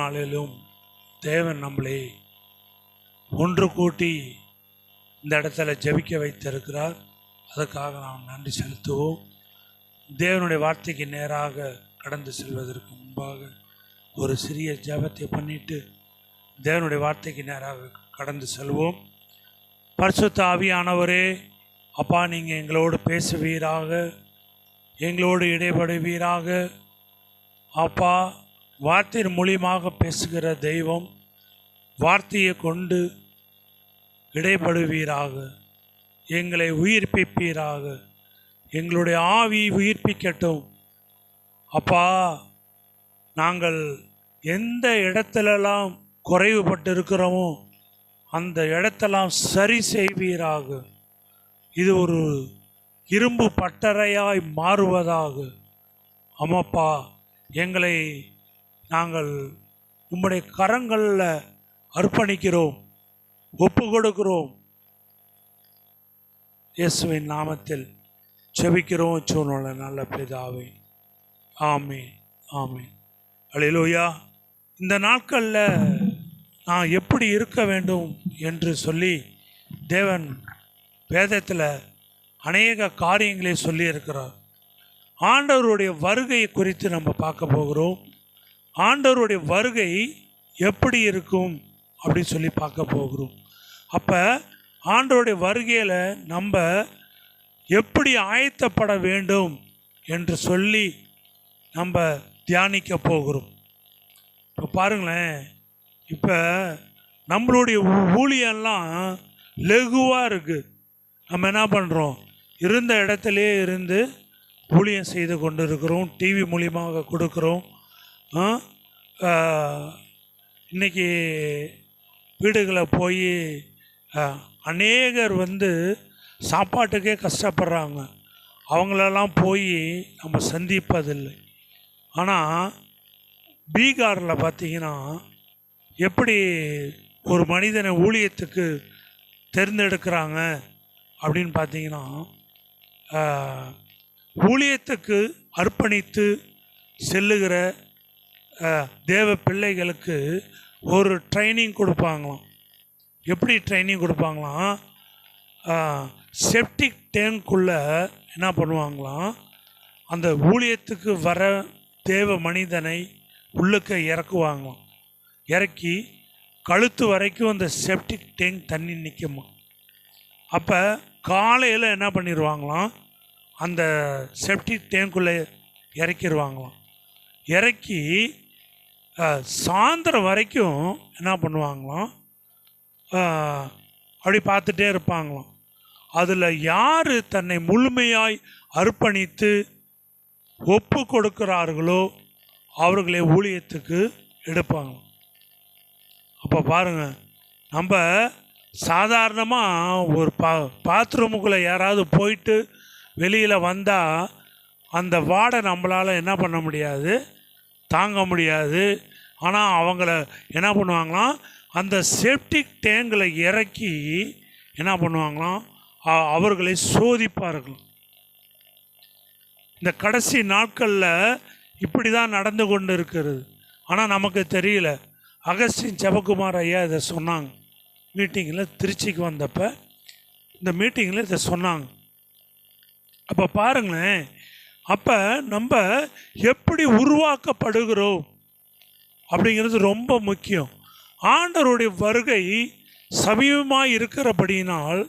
நாளிலும் தேவன் நம்மளை ஒன்று கூட்டி இந்த இடத்துல ஜெபிக்க வைத்திருக்கிறார். அதுக்காக நாம் நன்றி செலுத்துவோம். தேவனுடைய வார்த்தைக்கு நேராக கடந்து செல்வதற்கு முன்பாக ஒரு சிறிய ஜெபத்தை பண்ணிட்டு தேவனுடைய வார்த்தைக்கு நேராக கடந்து செல்வோம். பரிசுத்த ஆவியானவரே, அப்பா, நீங்கள் எங்களோடு பேசுவீராக, எங்களோடு இடைபடுவீராக. அப்பா, வார்த்தையின் மூலியமாக பேசுகிற தெய்வம், வார்த்தையை கொண்டு இடைபடுவீராக, எங்களை உயிர்ப்பிப்பீராக. எங்களுடைய ஆவி உயிர்ப்பிக்கட்டும். அப்பா, நாங்கள் எந்த இடத்துலலாம் குறைவுபட்டு இருக்கிறோமோ அந்த இடத்தெல்லாம் சரி செய்வீராக. இது ஒரு இரும்பு பட்டறையாய் மாறுவதாக. அம்மாப்பா, எங்களை நாங்கள் உம்முடைய கரங்களில் அர்ப்பணிக்கிறோம், ஒப்பு கொடுக்கிறோம். இயேசுவின் நாமத்தில் ஜெபிக்கிறோம் சூழ்நிலை நல்ல பிதாவே, ஆமென், ஆமென். அல்லேலூயா. இந்த நாட்களில் நான் எப்படி இருக்க வேண்டும் என்று சொல்லி தேவன் வேதத்தில் அநேக காரியங்களை சொல்லியிருக்கிறார். ஆண்டவருடைய வருகை குறித்து நம்ம பார்க்க போகிறோம். ஆண்டவருடைய வருகை எப்படி இருக்கும் அப்படின்னு சொல்லி பார்க்க போகிறோம். அப்போ ஆண்டவருடைய வருகையில் நம்ம எப்படி ஆயத்தப்பட வேண்டும் என்று சொல்லி நம்ம தியானிக்க போகிறோம். இப்போ பாருங்களேன், இப்போ நம்மளுடைய ஊழியெல்லாம் லகுவாக இருக்குது. நம்ம என்ன பண்ணுறோம், இருந்த இடத்துலே இருந்து ஊழியம் செய்து கொண்டு இருக்கிறோம். டிவி மூலியமாக கொடுக்குறோம். இன்றைக்கி வீடுகளை போய் அநேகர் சாப்பாட்டுக்கே கஷ்டப்படுறாங்க. அவங்களெல்லாம் போய் நம்ம சந்திப்பதில்லை. ஆனால் பீகாரில் பார்த்திங்கன்னா எப்படி ஒரு மனிதனை ஊழியத்துக்கு தேர்ந்தெடுக்கிறாங்க அப்படின்னு பார்த்திங்கன்னா, ஊழியத்துக்கு அர்ப்பணித்து செல்லுகிற தேவ பிள்ளைகளுக்கு ஒரு ட்ரைனிங் கொடுப்பாங்களாம். எப்படி ட்ரைனிங் கொடுப்பாங்களாம், செப்டிக் டேங்க்குள்ளே என்ன பண்ணுவாங்களாம், அந்த ஊழியத்துக்கு வர தேவ மனிதனை உள்ளுக்க இறக்குவாங்களாம். இறக்கி கழுத்து வரைக்கும் அந்த செப்டிக் டேங்க் தண்ணி நிற்குமா. அப்போ காலையில் என்ன பண்ணிடுவாங்களாம், அந்த செப்டிக் டேங்க்குள்ளே இறக்கிடுவாங்களாம். இறக்கி சாயந்தரம் வரைக்கும் என்ன பண்ணுவாங்களாம், அப்படி பார்த்துட்டே இருப்பாங்களாம். அதில் யார் தன்னை முழுமையாய் அர்ப்பணித்து ஒப்பு கொடுக்கிறார்களோ அவர்களை ஊழியத்துக்கு எடுப்பாங்க. அப்போ பாருங்கள், நம்ம சாதாரணமாக ஒரு பாத்ரூமுக்குள்ளே யாராவது போயிட்டு வெளியில் வந்தால் அந்த வாடை நம்மளால் என்ன பண்ண முடியாது, தாங்க முடியாது. ஆனால் அவங்கள என்ன பண்ணுவாங்களாம், அந்த செப்டிக் டேங்கில் இறக்கி என்ன பண்ணுவாங்களாம், அவர்களை சோதிப்பார்கள். இந்த கடைசி நாட்களில் இப்படி தான் நடந்து கொண்டு இருக்கிறது. ஆனால் நமக்கு தெரியல. அகஸ்டின் ஜெபக்குமார் ஐயா இதை சொன்னாங்க மீட்டிங்கில், திருச்சிக்கு வந்தப்போ இந்த மீட்டிங்கில் இதை சொன்னாங்க. அப்போ பாருங்களேன், அப்போ நம்ம எப்படி உருவாக்கப்படுகிறோம் அப்படிங்கிறது ரொம்ப முக்கியம். ஆண்டவருடைய வருகை சமீபமாக இருக்கிறபடியினால்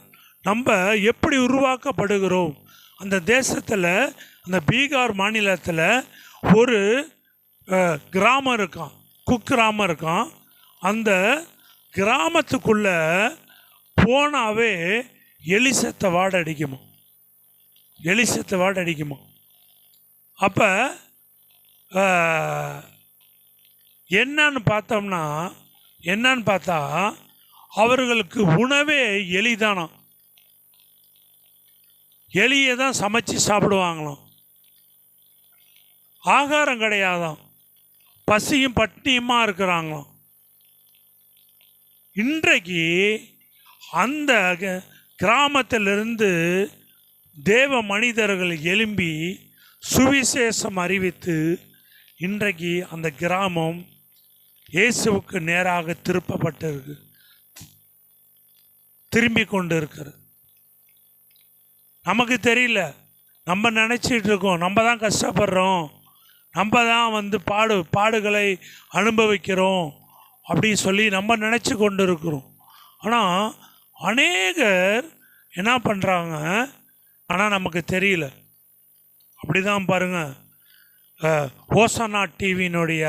நம்ம எப்படி உருவாக்கப்படுகிறோம். அந்த தேசத்தில், அந்த பீகார் மாநிலத்தில் ஒரு கிராமம் இருக்கான், குக்கிராமம் இருக்கான். அந்த கிராமத்துக்குள்ளே போனாவே எலிசத்தை வாடை அடிக்குமா, எலிசத்தை வாடை அடிக்குமா. அப்போ என்னன்னு பார்த்தா அவர்களுக்கு உணவே எலிதானா. எலியை தான் சமைச்சு சாப்பிடுவாங்களாம். ஆகாரம் கிடையாதான், பசியும் பட்டினியுமா இருக்கிறாங்களாம். இன்றைக்கு அந்த கிராமத்திலிருந்து தேவ மனிதர்கள் எழும்பி சுவிசேஷம் அறிவித்து இன்றைக்கு அந்த கிராமம் இயேசுவுக்கு நேராக திருப்பப்பட்டிருக்கு, திரும்பி கொண்டு இருக்கிறது. நமக்கு தெரியல, நம்ம நினச்சிட்டு இருக்கோம் நம்ம தான் கஷ்டப்படுறோம், நம்ம தான் பாடுகளை அனுபவிக்கிறோம் அப்படின்னு சொல்லி நம்ம நினச்சி கொண்டு இருக்கிறோம். ஆனால் அநேகர் என்ன பண்ணுறாங்க, ஆனால் நமக்கு தெரியல. அப்படி தான் பாருங்கள், ஓசானா டிவியினுடைய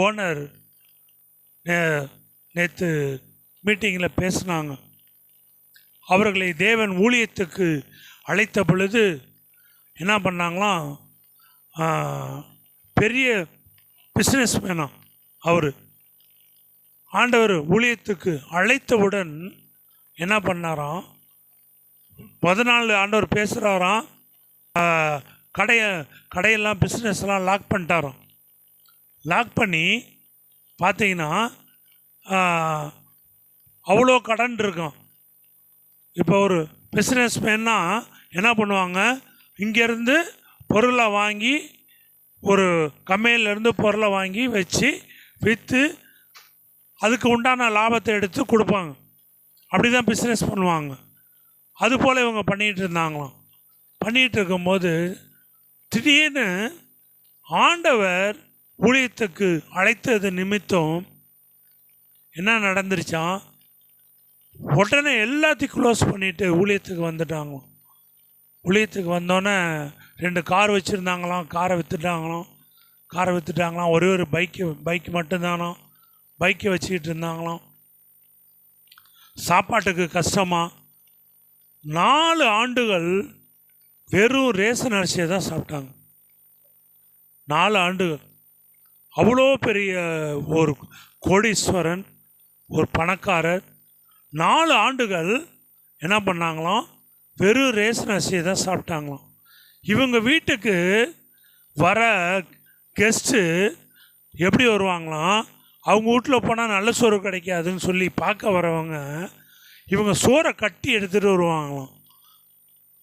ஓனர் நேற்று மீட்டிங்கில் பேசினாங்க. அவர்களை தேவன் ஊழியத்துக்கு அழைத்த பொழுது என்ன பண்ணாங்களாம், பெரிய பிஸ்னஸ் மேனாம் அவர். ஆண்டவர் ஊழியத்துக்கு அழைத்தவுடன் என்ன பண்ணாராம், நாள் ஆண்டவர் பேசுகிறாராம், கடையெல்லாம் பிஸ்னஸ்லாம் லாக் பண்ணிட்டாராம். லாக் பண்ணி பார்த்தீங்கன்னா அவ்வளோ கடன் இருக்கும். இப்போ ஒரு பிஸ்னஸ் மேன்னா என்ன பண்ணுவாங்க, இங்கேருந்து பொருளை வாங்கி, ஒரு கம்பெனிலேருந்து பொருளை வாங்கி வச்சு விற்று அதுக்கு உண்டான லாபத்தை எடுத்து கொடுப்பாங்க. அப்படி தான் பிஸ்னஸ் பண்ணுவாங்க. அதுபோல் இவங்க பண்ணிகிட்டு இருந்தாங்களாம். பண்ணிகிட்டு இருக்கும்போது திடீர்னு ஆண்டவர் ஊழியத்துக்கு அழைத்தது நிமித்தம் என்ன நடந்துருச்சான், உடனே எல்லாத்தையும் க்ளோஸ் பண்ணிவிட்டு ஊழியத்துக்கு வந்துட்டாங்க. ஊழியத்துக்கு வந்தோடனே 2 கார் வச்சுருந்தாங்களாம், காரை விற்றுட்டாங்களாம். ஒரே ஒரு பைக்கு மட்டும்தானோ, பைக்கை வச்சுக்கிட்டு இருந்தாங்களாம். சாப்பாட்டுக்கு கஷ்டமாக 4 ஆண்டுகள் வெறும் ரேஷன் அரிசியை தான் சாப்பிட்டாங்க. 4 ஆண்டுகள். அவ்வளோ பெரிய ஒரு கோடீஸ்வரன், ஒரு பணக்காரர் 4 ஆண்டுகள் என்ன பண்ணாங்களாம், வெறும் ரேஷன் அரிசியை தான் சாப்பிட்டாங்களாம். இவங்க வீட்டுக்கு வர கெஸ்ட்டு எப்படி வருவாங்களாம், அவங்க வீட்டில் போனால் நல்ல சோறு கிடைக்காதுன்னு சொல்லி பார்க்க வரவங்க இவங்க சோறை கட்டி எடுத்துகிட்டு வருவாங்களாம்.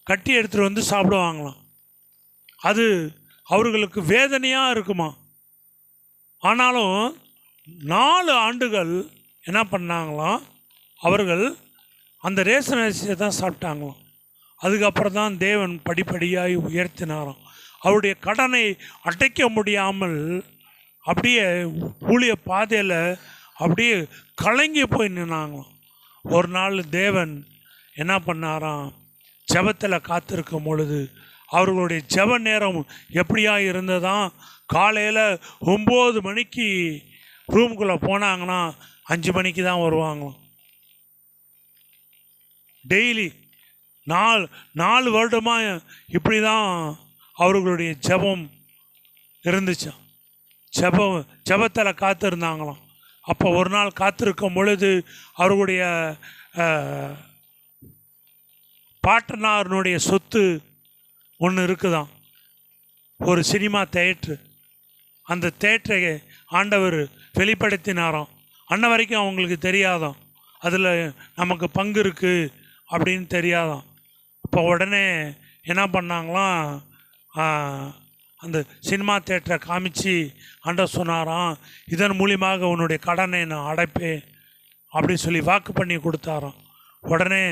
கட்டி எடுத்துகிட்டு வந்து சாப்பிடுவாங்களாம். அது அவர்களுக்கு வேதனையாக இருக்குமா. ஆனாலும் 4 ஆண்டுகள் என்ன பண்ணாங்களாம், அவர்கள் அந்த ரேஷன் அரிசியை தான் சாப்பிட்டாங்களாம். அதுக்கப்புறம் தான் தேவன் படிப்படியாய் உயர்த்தினாராம். அவருடைய கடனை அடைக்க முடியாமல் அப்படியே ஊழிய பாதையில் அப்படியே கலங்கி போய் நின்னாங்களாம். ஒரு நாள் தேவன் என்ன பண்ணாராம், ஜெபத்தில் காத்திருக்கும் பொழுது அவர்களுடைய ஜெப நேரம் எப்படியா இருந்ததான், காலையில் 9 மணிக்கு ரூமுக்குள்ளே போனாங்கன்னா 5 மணிக்கு தான் வருவாங்களாம். டெய்லி 4 வருடமாக இப்படி தான் அவர்களுடைய ஜெபம் இருந்துச்சான். ஜெபத்தில் காத்திருந்தாங்களாம். அப்போ ஒரு நாள் காத்திருக்கும் பொழுது அவர்களுடைய பாட்டனாருடைய சொத்து ஒன்று இருக்குதான், ஒரு சினிமா தேட்ரு. அந்த தேட்டரை ஆண்டவர் வெளிப்படுத்தினாராம். அன்ன வரைக்கும் அவங்களுக்கு தெரியாதான், அதில் நமக்கு பங்கு இருக்குது அப்படின்னு தெரியாதான். அப்போ உடனே என்ன பண்ணாங்களாம், அந்த சினிமா தேட்டரை காமிச்சு ஆண்டவர் சொன்னாராம், இதன் மூலியமாக உன்னுடைய கடனை நான் அடைப்பேன் அப்படின்னு சொல்லி வாக்கு பண்ணி கொடுத்தாராம். உடனே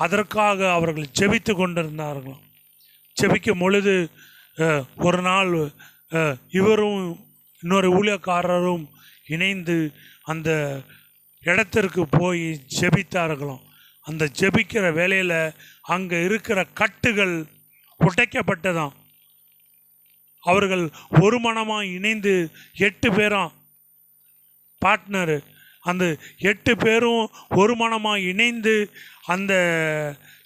அதற்காக அவர்கள் ஜெபித்து கொண்டிருந்தார்களாம். ஜெபிக்கும் பொழுது ஒரு நாள் இவரும் இன்னொரு ஊழியக்காரரும் இணைந்து அந்த இடத்திற்கு போய் ஜெபித்தார்களாம். அந்த ஜெபிக்கிற வேளையில் அங்கே இருக்கிற கட்டுகள் உடைக்கப்பட்டதாம். அவர்கள் ஒரு மனமாக இணைந்து 8 பேராம் பார்ட்னரு, அந்த 8 பேரும் ஒரு மனமாக இணைந்து அந்த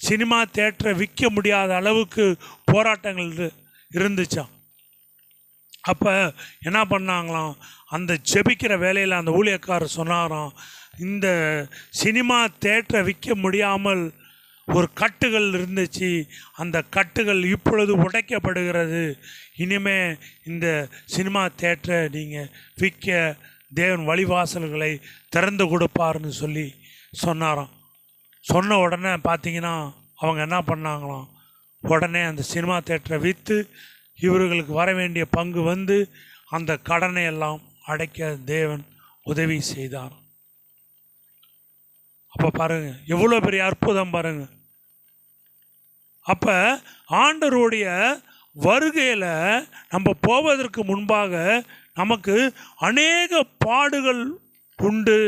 சினிமா தேட்டரை விற்க முடியாத அளவுக்கு போராட்டங்கள் இருந்துச்சாம். அப்போ என்ன பண்ணாங்களாம், அந்த ஜெபிக்கிற வேலையில் அந்த ஊழியக்காரர் சொன்னாராம், இந்த சினிமா தேட்டரை விற்க முடியாமல் ஒரு கட்டுகள் இருந்துச்சு, அந்த கட்டுகள் இப்பொழுது உடைக்கப்படுகிறது. இனிமே இந்த சினிமா தேட்டரை நீங்கள் விற்க தேவன் வழிவாசல்களை திறந்து கொடுப்பார்னு சொல்லி சொன்னாராம். சொன்ன உடனே பார்த்தீங்கன்னா அவங்க என்ன பண்ணாங்களாம், உடனே அந்த சினிமா தேட்டரை விற்று இவர்களுக்கு வர வேண்டிய பங்கு வந்து அந்த கடனை எல்லாம் அடைக்க தேவன் உதவி செய்தார். அப்போ பாருங்க எவ்வளோ பெரிய அற்புதம் பாருங்க. அப்போ ஆண்டவருடைய வருகையில் நம்ம போவதற்கு முன்பாக நமக்கு அநேக பாடுகள் உண்டு.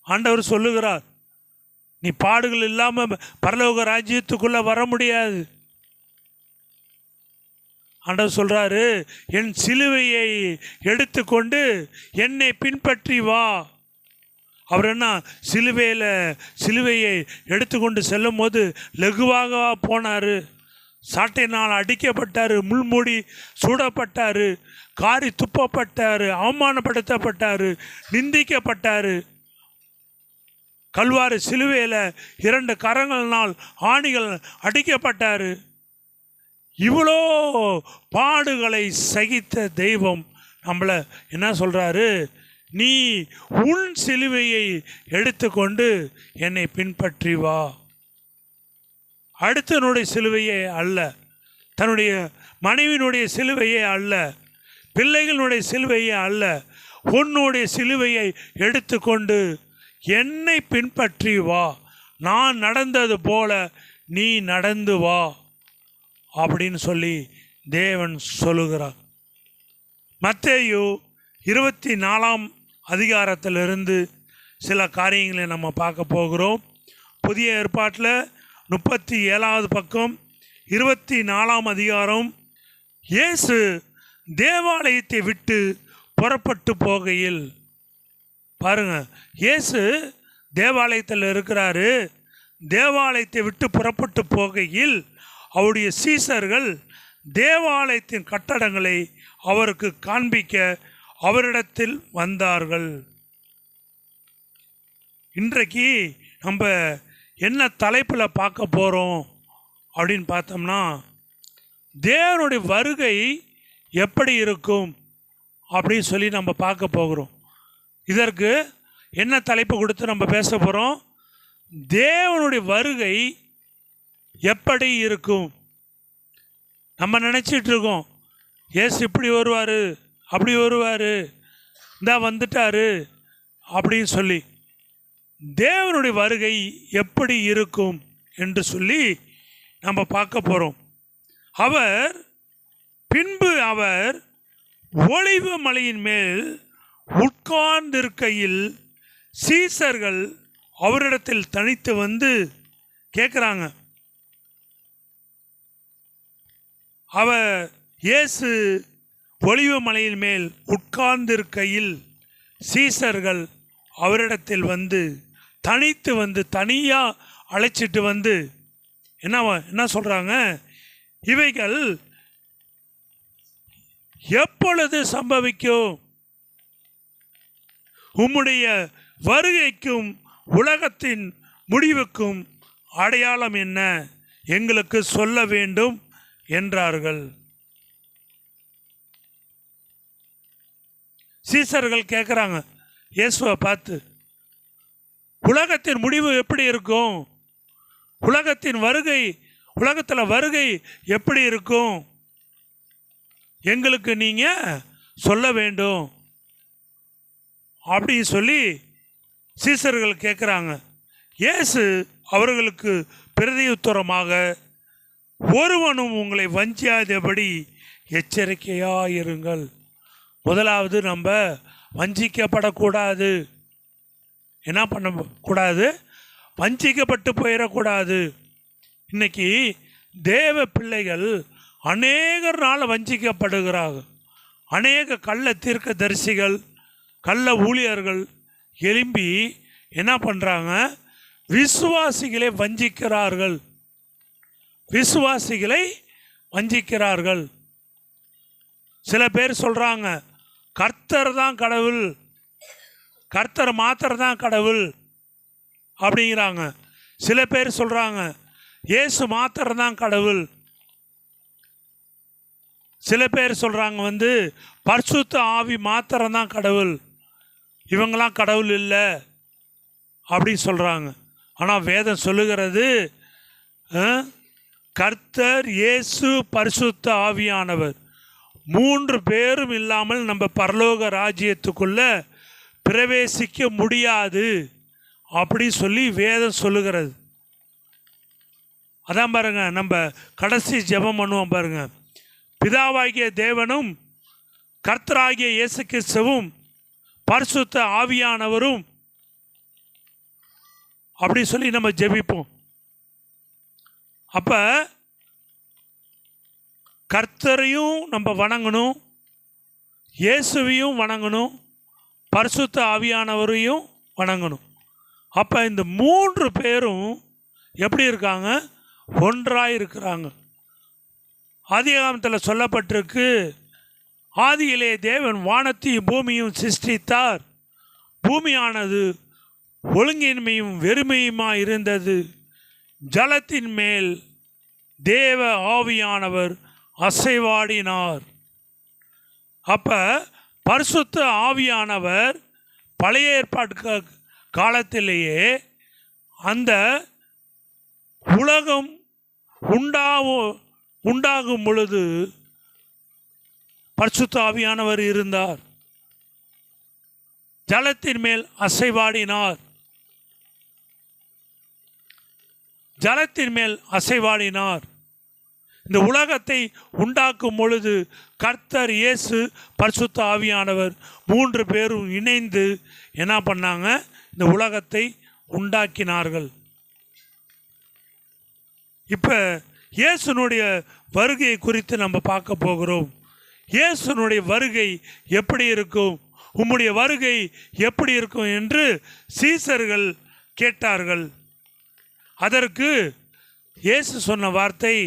ஆண்டவர் சொல்லுகிறார், நீ பாடுகள் இல்லாமல் பரலோக ராஜ்யத்துக்குள்ளே வர முடியாது. ஆண்டவர் சொல்கிறாரு, என் சிலுவையை எடுத்துக்கொண்டு என்னை பின்பற்றி வா. அவர் என்ன சிலுவையை எடுத்துக்கொண்டு செல்லும் போது லகுவாக போனார். சாட்டையினால் அடிக்கப்பட்டார், முள்மூடி சூடப்பட்டார், காரி துப்பப்பட்டார், அவமானப்படுத்தப்பட்டார், நிந்திக்கப்பட்டார். கல்வாரி சிலுவையில் 2 கரங்களினால் ஆணிகள் அடிக்கப்பட்டார். இவ்வளோ பாடுகளை சகித்த தெய்வம் நம்மளை என்ன சொல்கிறாரு, நீ உன் சிலுவையை எடுத்துக்கொண்டு என்னை பின்பற்றி வா. அடுத்தனுடைய சிலுவையே அல்ல, தன்னுடைய மனைவியினுடைய சிலுவையே அல்ல, பிள்ளைகளுடைய சிலுவையே அல்ல, உன்னுடைய சிலுவையை எடுத்துக்கொண்டு என்னை பின்பற்றி வா. நான் நடந்தது போல நீ நடந்து வா அப்படின்னு சொல்லி தேவன் சொல்லுகிறார். மத்தேயு 24ஆம் அதிகாரத்திலிருந்து சில காரியங்களை நம்ம பார்க்க போகிறோம். புதிய ஏற்பாட்டில் 37வது பக்கம் 24ஆம் அதிகாரம். இயேசு தேவாலயத்தை விட்டு புறப்பட்டு போகையில், பாருங்க, இயேசு தேவாலயத்தில் இருக்கிறாரு. தேவாலயத்தை விட்டு புறப்பட்டு போகையில் அவருடைய சீசர்கள் தேவாலயத்தின் கட்டடங்களை அவருக்கு காண்பிக்க அவரிடத்தில் வந்தார்கள். இன்றைக்கு நம்ம என்ன தலைப்பில் பார்க்க போகிறோம் அப்படின்னு பார்த்தோம்னா, தேவனுடைய வருகை எப்படி இருக்கும் அப்படின்னு சொல்லி நம்ம பார்க்க போகிறோம். இதற்கு என்ன தலைப்பு கொடுத்து நம்ம பேச போகிறோம்? தேவனுடைய வருகை எப்படி இருக்கும். நம்ம நினச்சிட்டு இருக்கோம், ஏசு இப்படி வருவார், அப்படி வருவார், இந்தா வந்துட்டார் அப்படின்னு சொல்லி. தேவனுடைய வருகை எப்படி இருக்கும் என்று சொல்லி நம்ம பார்க்க போகிறோம். பின்பு அவர் ஒலிவ மலையின் மேல் உட்கார்ந்திருக்கையில் சீசர்கள் அவரிடத்தில் தனித்து வந்து கேட்குறாங்க. இயேசு ஒலிவ மலையின் மேல் உட்கார்ந்திருக்கையில் சீசர்கள் அவரிடத்தில் வந்து தனித்து வந்து, தனியாக அழைச்சிட்டு வந்து என்ன சொல்கிறாங்க, இவைகள் எப்பொழுது சம்பவிக்கும்? உம்முடைய வருகைக்கும் உலகத்தின் முடிவுக்கும் அடையாளம் என்ன? எங்களுக்கு சொல்ல வேண்டும் என்றார்கள். சீசர்கள் கேட்குறாங்க இயேசுவை பார்த்து, உலகத்தின் முடிவு எப்படி இருக்கும்? உலகத்தில் வருகை எப்படி இருக்கும்? எங்களுக்கு நீங்கள் சொல்ல வேண்டும் அப்படி சொல்லி சீசர்கள் கேட்குறாங்க. இயேசு அவர்களுக்கு பிரதியுத்தரமாக, ஒருவனும் உங்களை வஞ்சியாதபடி எச்சரிக்கையாயிருங்கள். முதலாவது, நம்ம வஞ்சிக்கப்படக்கூடாது. என்ன பண்ணக்கூடாது? வஞ்சிக்கப்பட்டு போயிடக்கூடாது. இன்னைக்கு தேவ பிள்ளைகள் அநேகர்னால வஞ்சிக்கப்படுகிறார்கள். அநேக கள்ள தீர்க்கதரிசிகள், கள்ள ஊழியர்கள் எழும்பி என்ன பண்ணுறாங்க? விசுவாசிகளை வஞ்சிக்கிறார்கள். சில பேர் சொல்கிறாங்க, கர்த்தர் தான் கடவுள், கர்த்தர் மாத்திரம் தான் கடவுள் அப்படிங்கிறாங்க. சில பேர் சொல்கிறாங்க, இயேசு மாத்திரம் தான் கடவுள். சில பேர் சொல்கிறாங்க பரிசுத்த ஆவி மாத்திரம் தான் கடவுள், இவங்களாம் கடவுள் இல்லை அப்படி சொல்கிறாங்க. ஆனால் வேதம் சொல்லுகிறது, கர்த்தர், இயேசு, பரிசுத்த ஆவியானவர் 3 பேரும் இல்லாமல் நம்ம பரலோக ராஜ்யத்துக்குள்ள பிரவேசிக்க முடியாது அப்படி சொல்லி வேதம் சொல்லுகிறது. அதான் பாருங்க, நம்ம கடைசி ஜெபம் பண்ணுவோம் பாருங்க, பிதாவாகிய தேவனும் கர்த்தராகிய இயேசு கிறிஸ்துவும் பரிசுத்த ஆவியானவரும் அப்படி சொல்லி நம்ம ஜெபிப்போம். அப்ப கர்த்தரையும் நம்ம வணங்கணும், இயேசுவையும் வணங்கணும், பரிசுத்த ஆவியானவரையும் வணங்கணும். அப்போ இந்த 3 பேரும் எப்படி இருக்காங்க? ஒன்றாக இருக்கிறாங்க. ஆதியாகமத்தில் சொல்லப்பட்டிருக்கு, ஆதியிலே தேவன் வானத்தையும் பூமியும் சிருஷ்டித்தார். பூமியானது ஒழுங்கின்மையும் வெறுமையுமாய் இருந்தது. ஜலத்தின் மேல் தேவ ஆவியானவர் அசைவாடினார். அப்ப பரிசுத்த ஆவியானவர் பழைய ஏற்பாட்டு காலத்திலேயே அந்த உலகம் உண்டாகும் பொழுது பரிசுத்த ஆவியானவர் இருந்தார். ஜலத்தின் மேல் அசைவாடினார். ஜலத்தின் மேல் அசைவாடினார். இந்த உலகத்தை உண்டாக்கும் பொழுது கர்த்தர், இயேசு, பரிசுத்த ஆவியானவர் 3 பேரும் இணைந்து என்ன பண்ணாங்க? இந்த உலகத்தை உண்டாக்கினார்கள். இப்போ இயேசுனுடைய வருகை குறித்து நம்ம பார்க்க போகிறோம். இயேசுனுடைய வருகை எப்படி இருக்கும், உம்முடைய வருகை எப்படி இருக்கும் என்று சீசர்கள் கேட்டார்கள். அதற்கு இயேசு சொன்ன வார்த்தை,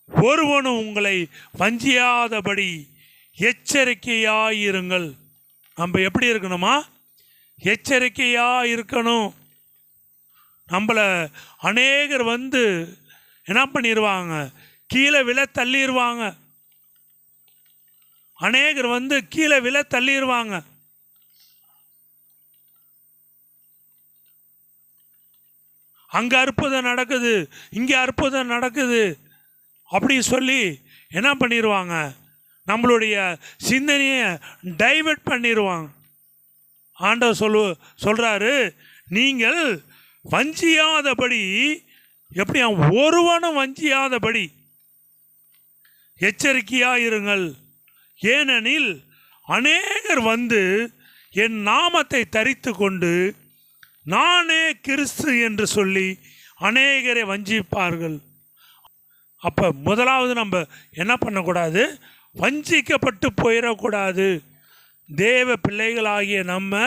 ஒருவனும் உங்களை வஞ்சியாதபடி எச்சரிக்கையாயிருங்கள். நம்ம எப்படி இருக்கணுமா? எச்சரிக்கையாக இருக்கணும். நம்மளை அநேகர் வந்து என்ன பண்ணிடுவாங்க? கீழே விழ தள்ளிடுவாங்க. அநேகர் வந்து கீழே விழ தள்ளிடுவாங்க. அங்கே அற்புதம் நடக்குது, இங்கே அற்புதம் நடக்குது அப்படி சொல்லி என்ன பண்ணிடுவாங்க? நம்மளுடைய சிந்தனையை டைவர்ட் பண்ணிடுவாங்க. ஆண்டவர் சொல்கிறாரு, நீங்கள் வஞ்சியாதபடி, எப்படி ஒருவனும் வஞ்சியாதபடி எச்சரிக்கையாக இருங்கள். ஏனெனில் அநேகர் வந்து என் நாமத்தை தரித்து கொண்டு நானே கிறிஸ்து என்று சொல்லி அநேகரை வஞ்சிப்பார்கள். அப்போ முதலாவது நம்ம என்ன பண்ணக்கூடாது? வஞ்சிக்கப்பட்டு போயிடக்கூடாது. தேவ பிள்ளைகளாகிய நம்ம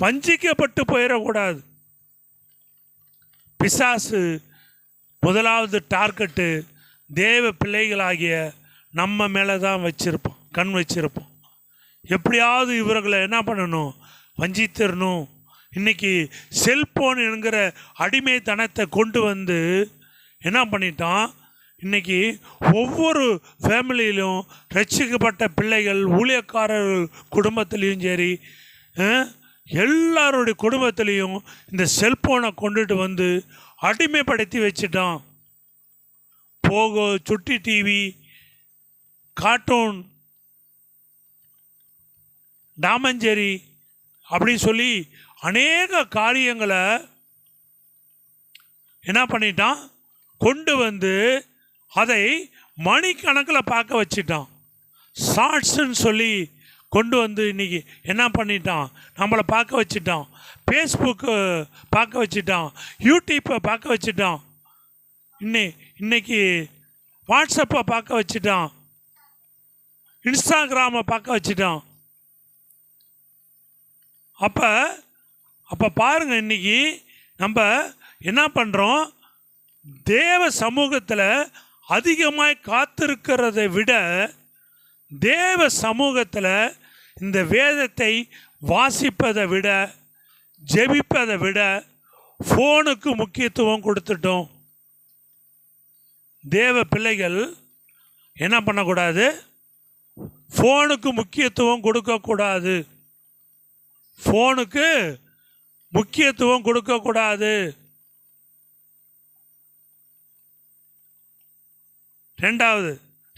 வஞ்சிக்கப்பட்டு போயிடக்கூடாது. பிசாசு முதலாவது டார்கெட்டு தேவ பிள்ளைகளாகிய நம்ம மேலே தான் கண் வச்சிருப்போம். எப்படியாவது இவர்களை என்ன பண்ணணும்? வஞ்சித்திரணும். இன்றைக்கி செல்ஃபோன் என்கிற அடிமைத்தனத்தை கொண்டு வந்து என்ன பண்ணிட்டான்? இன்றைக்கி ஒவ்வொரு ஃபேமிலியிலும் ரட்சிக்கப்பட்ட பிள்ளைகள், ஊழியக்காரர்கள் குடும்பத்துலேயும் சரி, எல்லாருடைய குடும்பத்துலேயும் இந்த செல்ஃபோனை கொண்டுட்டு வந்து அடிமைப்படுத்தி வச்சுட்டான். போகோ, சுட்டி டிவி, கார்ட்டூன், டாமஞ்சேரி அப்படி சொல்லி அநேக காரியங்களை என்ன பண்ணிட்டான்? கொண்டு வந்து அதை மணிக்கணக்கில் பார்க்க வச்சிட்டான். ஷார்ட்ஸுன்னு சொல்லி கொண்டு வந்து இன்றைக்கி என்ன பண்ணிட்டான்? நம்மளை பார்க்க வச்சிட்டான். ஃபேஸ்புக்கு பார்க்க வச்சிட்டான். யூடியூப்பை பார்க்க வச்சிட்டான். இன்னைக்கு வாட்ஸ்அப்பை பார்க்க வச்சிட்டான். இன்ஸ்டாகிராமை பார்க்க வச்சிட்டான். அப்போ பாருங்கள், இன்றைக்கி நம்ம என்ன பண்ணுறோம்? தேவ சமூகத்தில் அதிகமாய் காத்திருக்கிறதை விட தேவ சமூகத்தில் இந்த வேதத்தை வாசிப்பதை விட, ஜெபிப்பதை விட ஃபோனுக்கு முக்கியத்துவம் கொடுத்துட்டோம். தேவ பிள்ளைகள் என்ன பண்ணக்கூடாது? ஃபோனுக்கு முக்கியத்துவம் கொடுக்கக்கூடாது. ஃபோனுக்கு முக்கியத்துவம் கொடுக்கக்கூடாது.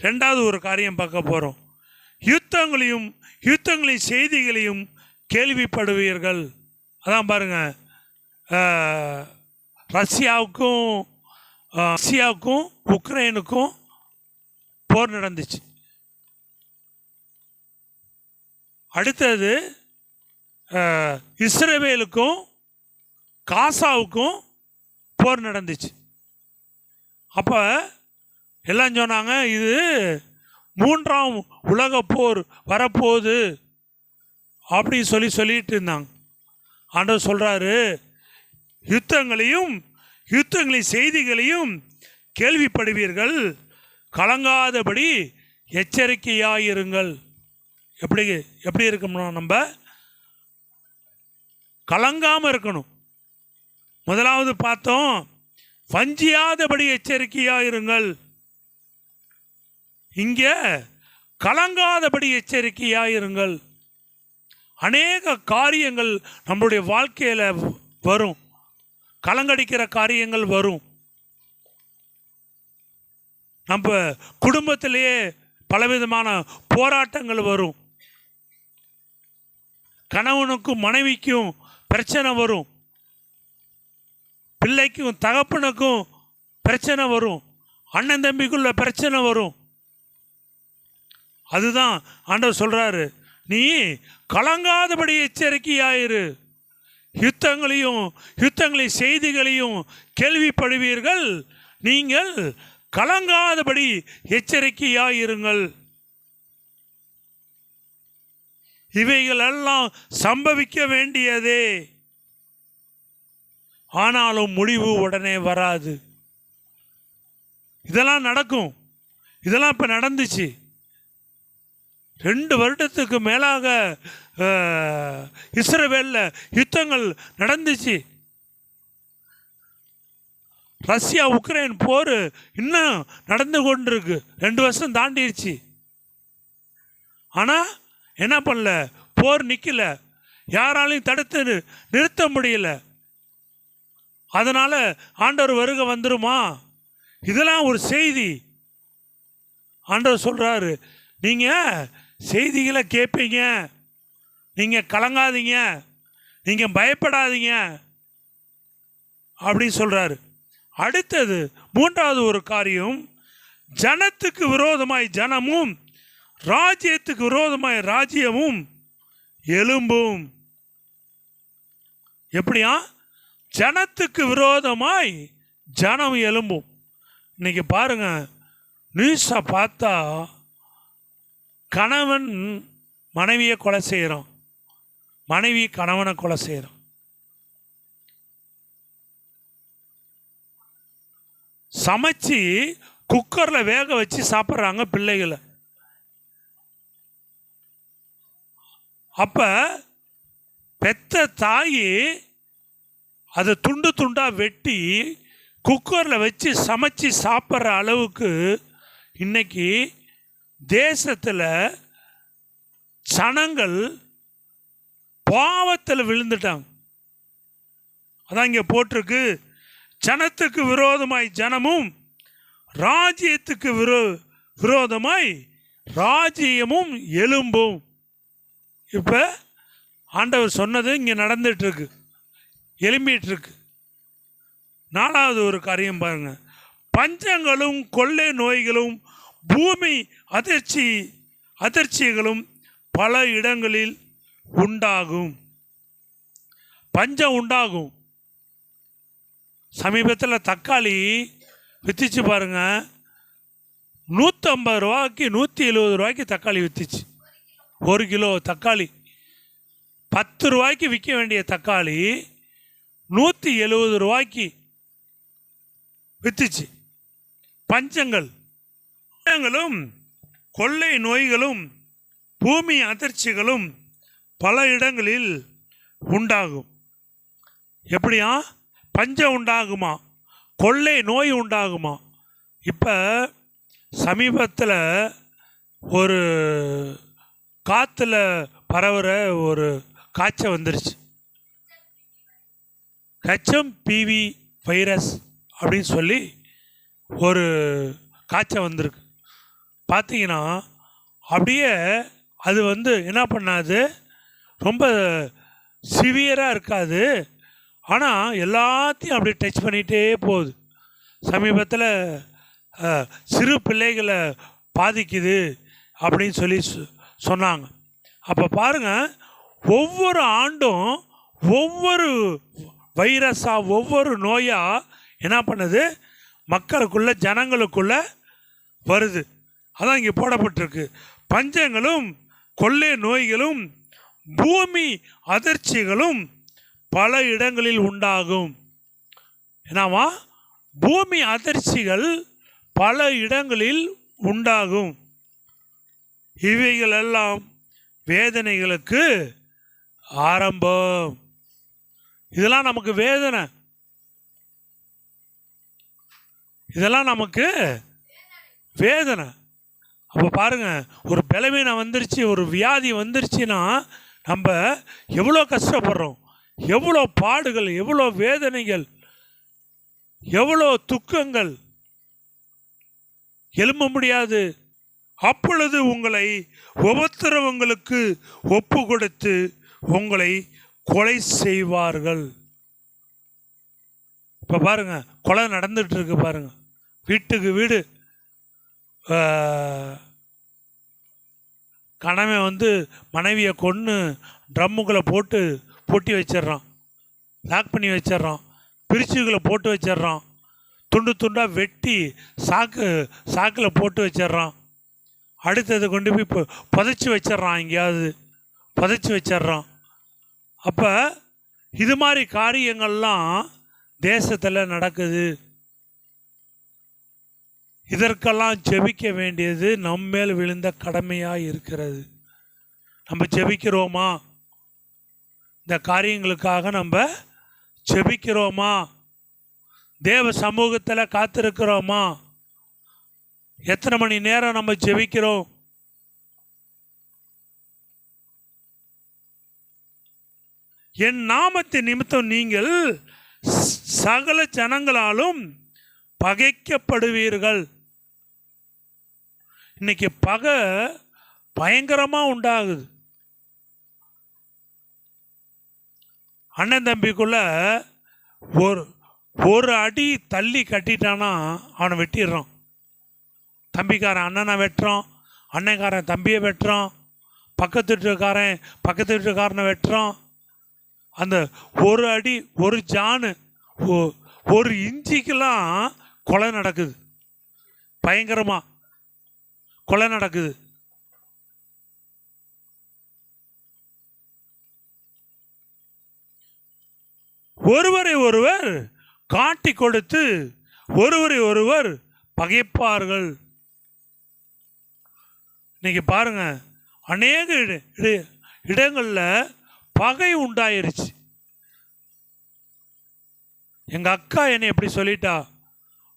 ரெண்டாவது ஒரு காரியம் பார்க்க போகிறோம். யுத்தங்களின் செய்திகளையும் கேள்விப்படுவீர்கள். அதான் பாருங்க, ரஷ்யாவுக்கும் உக்ரைனுக்கும் போர் நடந்துச்சு. அடுத்தது இஸ்ரேலுக்கும் காசாவுக்கும் போர் நடந்துச்சு. அப்போ எல்லாம் சொன்னாங்க, இது 3ஆம் உலக போர் வரப்போகுது அப்படின்னு சொல்லிட்டு இருந்தாங்க. ஆண்டவர் சொல்கிறாரு, யுத்தங்களின் செய்திகளையும் கேள்விப்படுவீர்கள், கலங்காதபடி எச்சரிக்கையாயிருங்கள். எப்படி இருக்கணும்னா, நம்ம கலங்காமல் இருக்கணும். முதலாவது பார்த்தோம், வஞ்சியாதபடி எச்சரிக்கையாயிருங்கள். இங்கே கலங்காதபடி எச்சரிக்கையாயிருங்கள். அநேக காரியங்கள் நம்மளுடைய வாழ்க்கையில் வரும், கலங்கடிக்கிற காரியங்கள் வரும். நம்ம குடும்பத்திலேயே பலவிதமான போராட்டங்கள் வரும். கணவனுக்கும் மனைவிக்கும் பிரச்சனை வரும், பிள்ளைக்கும் தகப்பனுக்கும் பிரச்சனை வரும், அண்ணன் தம்பிக்குள்ள பிரச்சனை வரும். அதுதான் ஆண்டவர் சொல்கிறாரு, நீ கலங்காதபடி எச்சரிக்கையாயிரு. யுத்தங்களின் செய்திகளையும் கேள்விப்படுவீர்கள், நீங்கள் கலங்காதபடி எச்சரிக்கையாயிருங்கள். இவைகள் எல்லாம் சம்பவிக்க வேண்டியதே, ஆனாலும் முடிவு உடனே வராது. இதெல்லாம் நடக்கும். இதெல்லாம் இப்போ நடந்துச்சு. 2 வருடத்துக்கு மேலாக இஸ்ரவேலில் யுத்தங்கள் நடந்துச்சு. ரஷ்யா உக்ரைன் போர் இன்னும் நடந்து கொண்டிருக்கு. 2 வருஷம் தாண்டிடுச்சு. ஆனால் என்ன பண்ணல, போர் நிற்கல, யாராலையும் தடுத்து நிறுத்த முடியல. அதனால் ஆண்டவர் வருகை வந்துருமா? இதெல்லாம் ஒரு செய்தி. ஆண்டவர் சொல்கிறாரு, நீங்கள் செய்திகளை கேட்பீங்க, நீங்கள் கலங்காதீங்க, நீங்கள் பயப்படாதீங்க அப்படின்னு சொல்கிறாரு. அடுத்தது 3வது ஒரு காரியம், ஜனத்துக்கு விரோதமாய் ஜனமும் ராஜ்யத்துக்கு விரோதமாய் ராஜ்யமும் எழும்பும். எப்படியா? ஜனத்துக்கு விரோதமாய் ஜனம் எழும்பும். இன்னைக்கு பாருங்க, நியூஸை பார்த்தா கணவன் மனைவியை கொலை செய்கிறான், மனைவி கணவனை கொலை செய்கிறான். சமைச்சு குக்கரில் வேக வச்சு சாப்பிட்றாங்க பிள்ளைகளை. அப்போ பெத்த தாயி அதை துண்டு துண்டாக வெட்டி குக்கரில் வச்சு சமைச்சு சாப்பிட்ற அளவுக்கு இன்னைக்கு தேசத்தில் ஜனங்கள் பாவத்தில் விழுந்துட்டாங்க. அதான் இங்கே போட்டிருக்கு, ஜனத்துக்கு விரோதமாய் ஜனமும் ராஜ்யத்துக்கு விரோதமாய் ராஜ்யமும் எழும்பும். இப்போ ஆண்டவர் சொன்னது இங்கே நடந்துட்டுருக்கு, எழும்பிட்டுருக்கு. 4வது ஒரு காரியம் பாருங்க, பஞ்சங்களும் கொள்ளை நோய்களும் பூமி அதிர்ச்சிகளும் பல இடங்களில் உண்டாகும். பஞ்சம் உண்டாகும். சமீபத்தில் தக்காளி விற்றுச்சு பாருங்க, 150 ரூபாய்க்கு 170 ரூபாய்க்கு தக்காளி விற்றுச்சு. 1 கிலோ தக்காளி 10 ரூபாய்க்கு விற்க வேண்டிய தக்காளி 170 ரூபாய்க்கு விற்றுச்சு. பஞ்சங்களும் கொள்ளை நோய்களும் பூமி அதிர்ச்சிகளும் பல இடங்களில் உண்டாகும். எப்படியா? பஞ்சம் உண்டாகுமா, கொள்ளை நோய் உண்டாகுமா. இப்போ சமீபத்தில் ஒரு காற்றுல பரவுற ஒரு காய்ச்சல் வந்துருச்சு, HMPV வைரஸ் அப்படின்னு சொல்லி ஒரு காய்ச்சல் வந்திருக்கு. பார்த்தீங்கன்னா அப்படியே அது என்ன பண்ணாது, ரொம்ப சிவியராக இருக்காது. ஆனால் எல்லாத்தையும் அப்படி டச் பண்ணிகிட்டே போகுது. சமீபத்தில் சிறு பிள்ளைகளை பாதிக்குது அப்படின்னு சொல்லி சொன்னாங்க. அப்போ பாருங்கள், ஒவ்வொரு ஆண்டும் ஒவ்வொரு வைரஸாக ஒவ்வொரு நோயாக என்ன பண்ணுது, மக்களுக்குள்ள ஜனங்களுக்குள்ள வருது. அதான் இங்கே போடப்பட்டிருக்கு. பஞ்சங்களும் கொள்ளை நோய்களும் பூமி அதிர்ச்சிகளும் பல இடங்களில் உண்டாகும். என்னவா? பூமி அதிர்ச்சிகள் பல இடங்களில் உண்டாகும். இவைகளெல்லாம் வேதனைகளுக்கு ஆரம்பம். இதெல்லாம் நமக்கு வேதனை, இதெல்லாம் நமக்கு வேதனை. அப்போ பாருங்கள், ஒரு பலவீனம் வந்துருச்சு, ஒரு வியாதி வந்துருச்சுன்னா நம்ம எவ்வளோ கஷ்டப்படுறோம், எவ்வளோ பாடுகள், எவ்வளோ வேதனைகள், எவ்வளோ துக்கங்கள், எழும்ப முடியாது. அப்பொழுது உங்களை உபத்திரவங்களுக்கு ஒப்பு கொடுத்து உங்களை கொலை செய்வார்கள். இப்போ பாருங்க, கொலை நடந்துட்டு இருக்கு பாருங்க. வீட்டுக்கு வீடு கணவன் மனைவியை கொன்று ட்ரம்முகளை போட்டு பொட்டி வச்சிட்றான், லாக் பண்ணி வச்சிட்றான், பிரிச்சுகளை போட்டு வச்சிட்றான், துண்டு துண்டாக வெட்டி சாக்கில் போட்டு வச்சிட்றான். அடுத்தது கொண்டு போய் புதைச்சி வச்சிட்றான், எங்கேயாவது புதைச்சி வச்சிட்றான். அப்போ இது மாதிரி காரியங்கள்லாம் தேசத்தில் நடக்குது. இதற்கெல்லாம் ஜெபிக்க வேண்டியது நம்மேல் விழுந்த கடமையாக இருக்கிறது. நம்ம ஜெபிக்கிறோமா? இந்த காரியங்களுக்காக நம்ம ஜெபிக்கிறோமா? தேவ சமூகத்தில் காத்திருக்கிறோமா? எத்தனை மணி நேரம் நம்ம ஜெபிக்கிறோம்? என் நாமத்தின் நிமித்தம் நீங்கள் சகல ஜனங்களாலும் பகைக்கப்படுவீர்கள். இன்னைக்கு பகை பயங்கரமாக உண்டாகுது. அண்ணன் தம்பிக்குள்ள ஒரு அடி தள்ளி கட்டிட்டானா அவனை வெட்டிடுறான். தம்பிக்காரன் அண்ணனை வெட்டுறான், அண்ணன்காரன் தம்பியை வெட்டுறான், பக்கத்து வீட்டுக்காரனை வெட்டுறான். அந்த ஒரு அடி, ஒரு ஜானு, ஒரு இன்ச்சிக்கெல்லாம் கொலை நடக்குது, பயங்கரமாக கொலை நடக்குது. ஒருவரை ஒருவர் காட்டி கொடுத்து ஒருவரை ஒருவர் பகைப்பார்கள். இன்னைக்கு பாருங்க, அநேக இடங்களில் பகை உண்டாயிருச்சு. எங்கள் அக்கா என்னை எப்படி சொல்லிட்டா,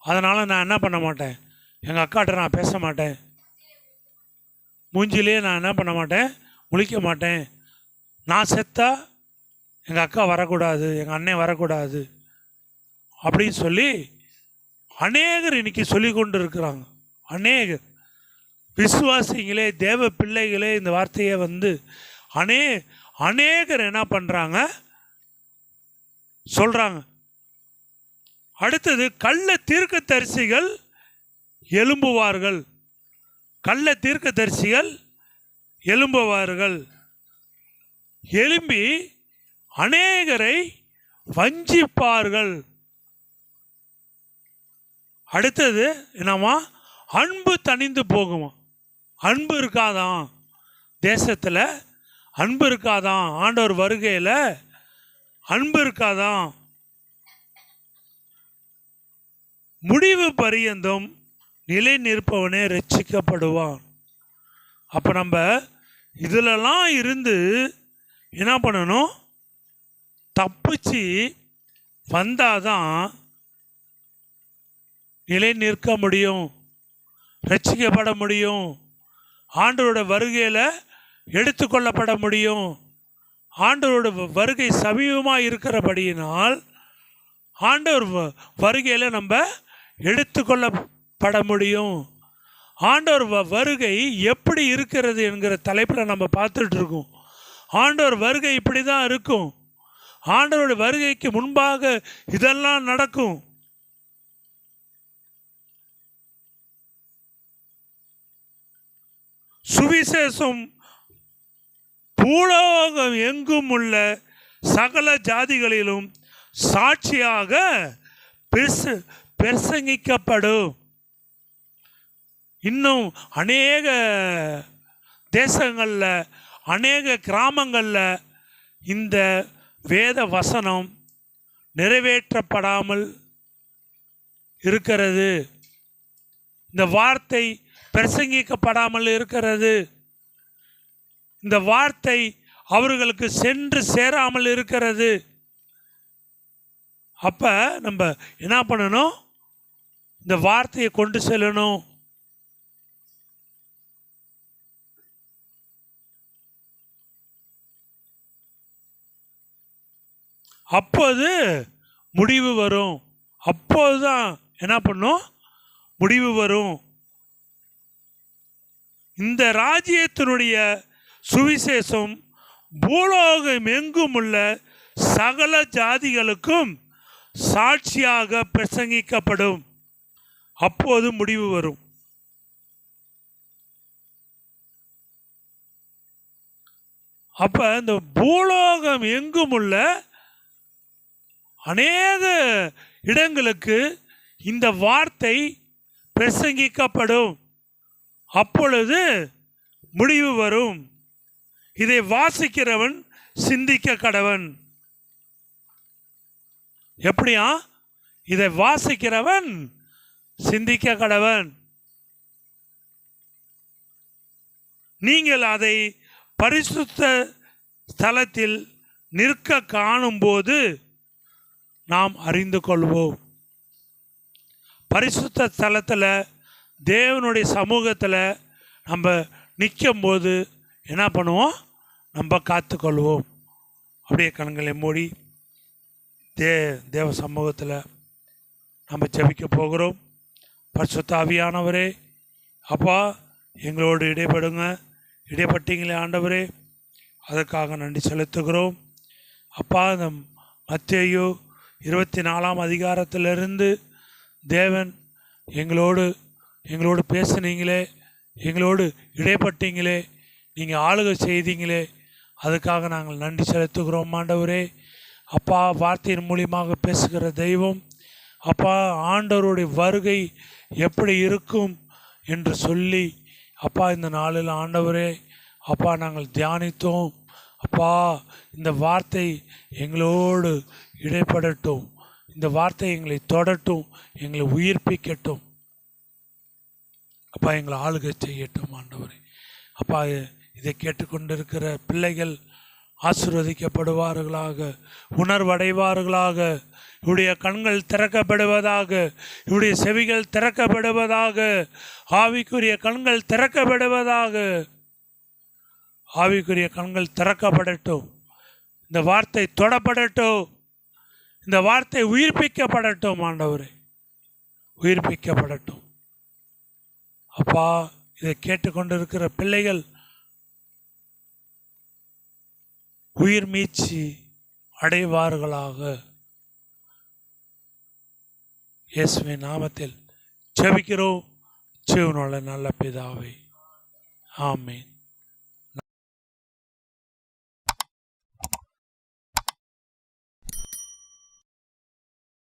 அதனால் நான் என்ன பண்ண மாட்டேன், எங்கள் அக்காட்ட நான் பேச மாட்டேன், மூஞ்சிலே நான் என்ன பண்ண மாட்டேன், முழிக்க மாட்டேன். நான் செத்தா எங்கள் அக்கா வரக்கூடாது, எங்கள் அண்ணன் வரக்கூடாது அப்படின்னு சொல்லி அநேகர் இன்னைக்கு சொல்லி கொண்டு இருக்கிறாங்க. அநேகர் விசுவாசிங்களே, தேவ பிள்ளைகளே இந்த வார்த்தையை அநேகர் என்ன பண்ணுறாங்க, சொல்கிறாங்க. அடுத்தது, கள்ள தீர்க்கதரிசிகள் எழும்புவார்கள். கள்ள தீர்க்கதரிசிகள் எழும்புவார்கள், எழும்பி அநேகரை வஞ்சிப்பார்கள். அடுத்தது என்னமா, அன்பு தணிந்து போகுமா. அன்பு இருக்காதான் தேசத்தில், அன்பு இருக்காதான் ஆண்டவர் வருகையில், அன்பு இருக்காதான். முடிவு பரியந்தம் நிலை நிற்பவனே ரட்சிக்கப்படுவான். அப்போ நம்ம இதிலெல்லாம் இருந்து என்ன பண்ணணும், தப்பிச்சு வந்தாதான் நிலை நிற்க முடியும், ரட்சிக்கப்பட முடியும், ஆண்டவரோட வருகையில் எடுத்துக்கொள்ளப்பட முடியும். ஆண்டவரோட வருகை சமீபமாக இருக்கிறபடியினால் ஆண்டவர் வருகையில் நம்ம எடுத்துக்கொள்ளப்பட முடியும். ஆண்டவர் வருகை எப்படி இருக்கிறது என்கிற தலைப்பில் நம்ம பார்த்துட்டு இருக்கோம். ஆண்டவர் வருகை இப்படி தான் இருக்கும். ஆண்டவருடைய வருகைக்கு முன்பாக இதெல்லாம் நடக்கும். சுவிசேஷம் பூலோகம் எங்கும் உள்ள சகல ஜாதிகளிலும் சாட்சியாக பிரசங்கிக்கப்படும். இன்னும் அநேக தேசங்களில், அநேக கிராமங்களில் இந்த வேத வசனம் நிறைவேற்றப்படாமல் இருக்கிறது. இந்த வார்த்தை பிரசங்கிக்கப்படாமல் இருக்கிறது. இந்த வார்த்தை அவர்களுக்கு சென்று சேராமல் இருக்கிறது. அப்போ நம்ம என்ன பண்ணணும்? இந்த வார்த்தையை கொண்டு செல்லணும். அப்போது முடிவு வரும். அப்போதுதான் என்ன பண்ணும்? முடிவு வரும். இந்த ராஜ்யத்தினுடைய சுவிசேஷம் பூலோகம் எங்கும் உள்ள சகல ஜாதிகளுக்கும் சாட்சியாக பிரசங்கிக்கப்படும். அப்போது முடிவு வரும். அப்ப இந்த பூலோகம் எங்கும் உள்ள அநேக இடங்களுக்கு இந்த வார்த்தை பிரசங்கிக்கப்படும். அப்பொழுது முடிவு வரும். இதை வாசிக்கிறவன் சிந்திக்க கடவன். எப்படியா? இதை வாசிக்கிறவன் சிந்திக்க கடவன். நீங்கள் அதை பரிசுத்த ஸ்தலத்தில் நிற்க காணும்போது நாம் அறிந்து கொள்வோம். பரிசுத்த ஸ்தலத்தில் தேவனுடைய சமூகத்தில் நம்ம நிற்கும்போது என்ன பண்ணுவோம்? நம்ம காத்துக்கொள்வோம். அப்படியே கண்களை மூடி தேவ சமூகத்தில் நம்ம ஜெபிக்க போகிறோம். பரிசுத்த ஆவியானவரே, அப்பா எங்களோடு இடைப்படுங்க. இடைப்பட்டீங்களே ஆண்டவரே, அதற்காக நன்றி செலுத்துகிறோம். அப்பா, இந்த மத்தேயு 24 அதிகாரத்திலிருந்து தேவன் எங்களோடு பேசுனீங்களே, எங்களோடு இடைப்பட்டீங்களே, நீங்கள் ஆளுகை செய்தீங்களே, அதுக்காக நாங்கள் நன்றி செலுத்துகிறோம் ஆண்டவரே. அப்பா, வார்த்தையின் மூலியமாக பேசுகிற தெய்வம், அப்பா, ஆண்டவருடைய வருகை எப்படி இருக்கும் என்று சொல்லி அப்பா இந்த நாளில் ஆண்டவரே அப்பா நாங்கள் தியானித்தோம். அப்பா, இந்த வார்த்தை எங்களோடு இடைப்படட்டும். இந்த வார்த்தை எங்களை தொடட்டும், எங்களை உயிர்ப்பிக்கட்டும். அப்பா, எங்களை ஆளுகை செய்யட்டும் ஆண்டவரே. அப்பா, இதை கேட்டுக்கொண்டிருக்கிற பிள்ளைகள் ஆசீர்வதிக்கப்படுவார்களாக, உணர்வடைவார்களாக, இவருடைய கண்கள் திறக்கப்படுவதாக, இவருடைய செவிகள் திறக்கப்படுவதாக, ஆவிக்குரிய கண்கள் திறக்கப்படுவதாக. ஆவிக்குரிய கண்கள் திறக்கப்படட்டும். இந்த வார்த்தை தொடப்படட்டும். இந்த வார்த்தை உயிர்ப்பிக்கப்படட்டும் ஆண்டவரே, உயிர்ப்பிக்கப்படட்டும். அப்பா, இதை கேட்டுக்கொண்டிருக்கிற பிள்ளைகள் உயிர் மீட்சி அடைவார்களாக. இயேசுவின் நாமத்தில் ஜெபிக்கிறோம் ஜீவனுள்ள நல்ல பிதாவே, ஆமென்.